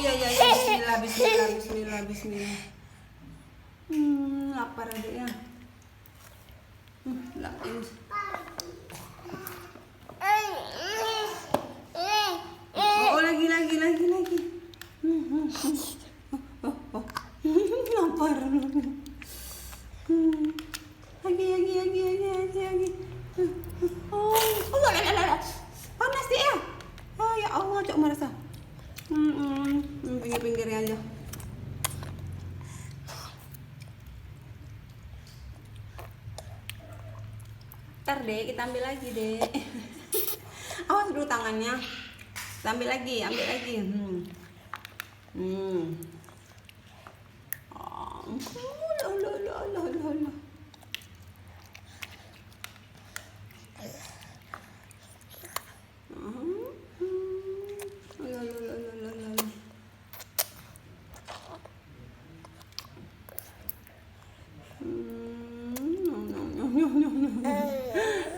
Ya, ya, ya, bismillah, bismillah, bismillah, bismillah. Lapar adiknya. Lapar. Oh, lagi. Lapar. Lagi. Oh, panas dia. Oh ya Allah, cok merasa. Pinggir-pinggirnya aja. Ntar deh, kita ambil lagi deh. Awas dulu tangannya. Kita ambil lagi. Allah.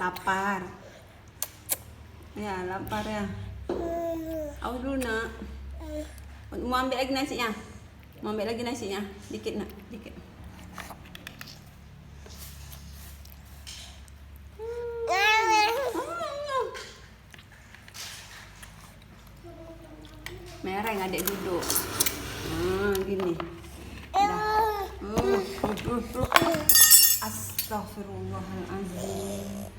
Lapar. Ya, lapar ya. Awas dulu nak. Mau ambil lagi nasinya. Dikit nak, dikit. Mereng adik duduk. Gini. Astagfirullahaladzim.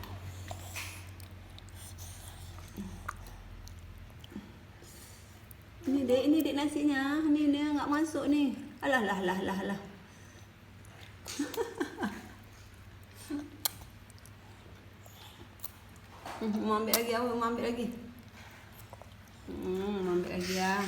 Ini dek nasinya. Ini dia nggak masuk nih. Alah. Mau ambil lagi, mau ambil lagi ya.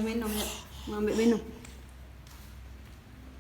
Minum ya. Mau ambil minum.